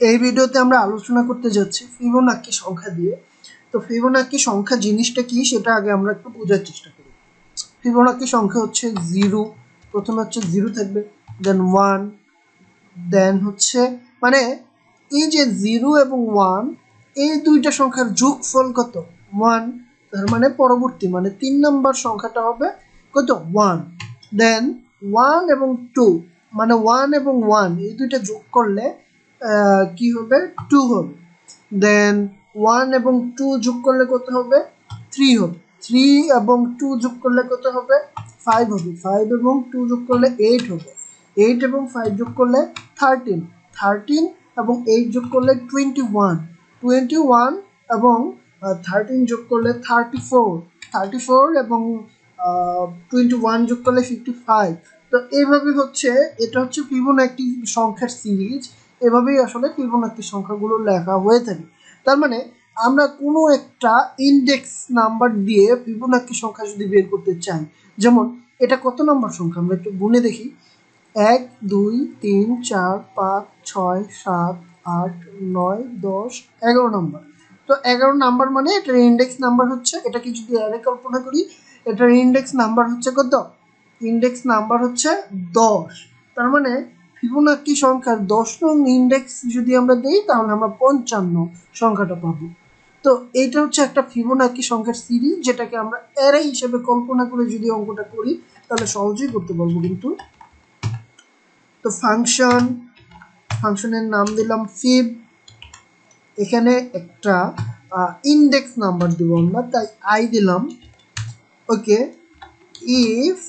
এই ভিডিওতে আমরা আলোচনা করতে যাচ্ছি ফিবোনাকি সংখ্যা দিয়ে। তো ফিবোনাকি সংখ্যা জিনিসটা কি সেটা আগে আমরা একটু বোঝার চেষ্টা করি। ফিবোনাকি সংখ্যা হচ্ছে 0, প্রথমে হচ্ছে 0 থাকবে, দেন 1, দেন হচ্ছে মানে এই যে 0 এবং 1 এই দুইটা সংখ্যার যোগফল কত 1, তার মানে পরবর্তী মানে 3 নম্বর সংখ্যাটা হবে কত 1, দেন 1 এবং 2 মানে 1 এবং 1 এই দুইটা যোগ করলে কি হবে 2 হবে, দেন 1 এবং 2 যোগ করলে কত হবে 3 হবে, 3 এবং 2 যোগ করলে কত হবে 5 হবে, 5 এবং 2 যোগ করলে 8 হবে, 8 এবং 5 যোগ করলে 13, 13 এবং 8 যোগ করলে 21, 21 এবং 13 যোগ করলে 34, 34 এবং 21 যোগ করলে 55। তো এইভাবে হচ্ছে এটা হচ্ছে ফিবোনাকি সংখ্যার সিরিজ। এভাবেই আসলে ফিবোনাকি সংখ্যাগুলো লেখা হয়ে থাকে। তার মানে আমরা কোনো একটা ইন্ডেক্স নাম্বার দিয়ে ফিবোনাকি সংখ্যা যদি বের করতে চাই, যেমন এটা কত নম্বর সংখ্যা আমরা একটু গুনে দেখি, 1 2 3 4 5 6 7 8 9 10 11 নম্বর। তো 11 নাম্বার মানে এটার ইন্ডেক্স নাম্বার হচ্ছে, এটাকে যদি অ্যারে কল্পনা করি এটার ইন্ডেক্স নাম্বার হচ্ছে কত, ইন্ডেক্স নাম্বার হচ্ছে 10। তার মানে ফিবোনাকি সংখ্যার 10 নং ইন্ডেক্স যদি আমরা দেই তাহলে আমরা 55 সংখ্যাটা পাবো। তো এইটা হচ্ছে একটা ফিবোনাকি সংখ্যার সিরিজ, যেটাকে আমরা অ্যারে হিসেবে কল্পনা করে যদি অঙ্কটা করি তাহলে সহজেই করতে পারবো কিন্তু। তো ফাংশনের নাম দিলাম ফিব, এখানে একটা ইন্ডেক্স নাম্বার দেবো আমরা, তাই আই দিলাম। ওকে, ইফ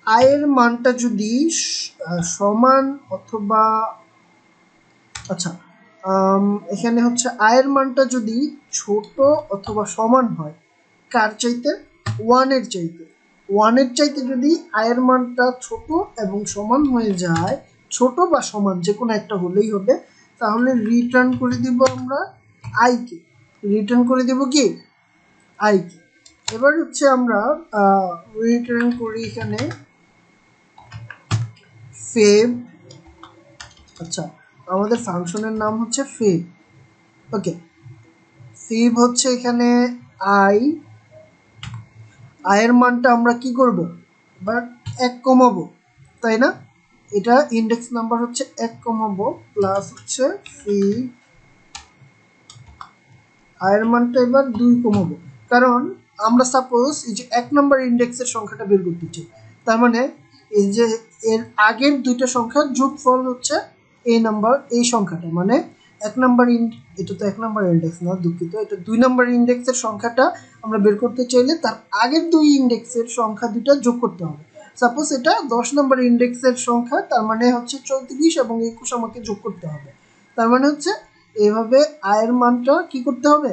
আই এর মানটা যদি সমান অথবা আচ্ছা এখানে হচ্ছে আই এর মানটা যদি ছোট অথবা সমান হয় কার চাইতে, 1 এর চাইতে, 1 এর চাইতে যদি আই এর মানটা ছোট এবং সমান হয়ে যায়, ছোট বা সমান যে কোনো একটা হলেই হবে, তাহলে রিটার্ন করে দিব আমরা আই কে, রিটার্ন করে দেব কি আই কে। এবার হচ্ছে আমরা রিটার্ন করি এখানে ফেভ। আচ্ছা, আমাদের ফাংশনের নাম হচ্ছে ফেভ। ওকে, ফেভ হচ্ছে এখানে আই এর মানটা আমরা কি করব এবার 1 কমাবো, তাই না? এটা ইন্ডেক্স নাম্বার হচ্ছে 1 কমাবো, প্লাস হচ্ছে ফেভ এর মানটা এবার 2 কমাবো, কারণ আমরা সাপোজ এই যে 1 নাম্বার ইন্ডেক্সের সংখ্যাটা বের করতে চাই, তার মানে এই যে এর আগের দুইটা সংখ্যার যোগফল হচ্ছে এই নাম্বার এই সংখ্যাটা, মানে 1 নাম্বার এটা তো 1 নাম্বার ইন্ডেক্স না, দুঃখিত, এটা 2 নাম্বার ইন্ডেক্সের সংখ্যাটা আমরা বের করতে চাইলে তার আগের দুই ইন্ডেক্সের সংখ্যা দুটো যোগ করতে হবে। সাপোজ এটা 10 নাম্বার ইন্ডেক্সের সংখ্যা, তার মানে হচ্ছে 34 এবং 21 আমাকে যোগ করতে হবে। তার মানে হচ্ছে এইভাবে আয়ের মানটা কি করতে হবে,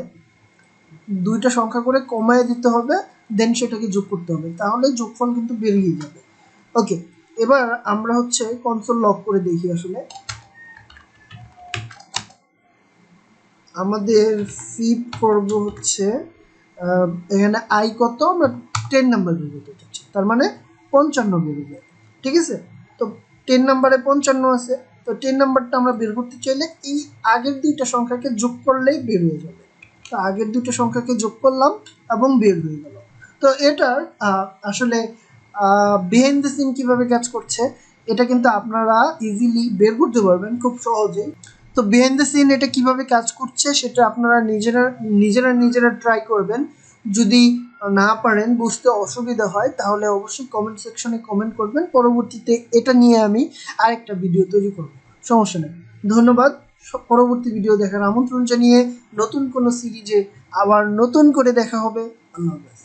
দুইটা সংখ্যা করে কমায় দিতে হবে, দেন সেটাকে যোগ করতে হবে, তাহলে যোগফল কিন্তু বেরিয়ে যাবে। ওকে, এবার আমরা হচ্ছে কনসোল লক করে দেখি আসলে আমাদের ফিপ করব হচ্ছে এখানে আই কত, আমরা 10 নাম্বার বের করতে চাচ্ছি, তার মানে 55 বেরোবে, ঠিক আছে? তো 10 নাম্বারে 55 আছে, তো 10 নাম্বারটা আমরা বের করতে চাইলে এই আগের দুইটা সংখ্যাকে যোগ করলেই বের হয়ে যাবে। তো আগের দুটো সংখ্যাকে যোগ করলাম এবং বের হয়ে গেল। তো এটার আসলে বিহাইন্ড দ্য সিন কিভাবে কাজ করছে এটা কিন্তু আপনারা ইজিলি বের করতে পারবেন খুব সহজেই। তো বিহাইন্ড দ্য সিন এটা কিভাবে কাজ করছে সেটা আপনারা নিজেরা ট্রাই করবেন। যদি না পারেন, বুঝতে অসুবিধা হয়, তাহলে অবশ্যই কমেন্ট সেকশনে কমেন্ট করবেন, পরবর্তীতে এটা নিয়ে আমি আরেকটা ভিডিও তৈরি করব, সমস্যা নেই। ধন্যবাদ, পরবর্তী ভিডিও দেখার আমন্ত্রণ জানিয়ে নতুন কোনো সিরিজে আবার নতুন করে দেখা হবে। আল্লাহ হাফেজ।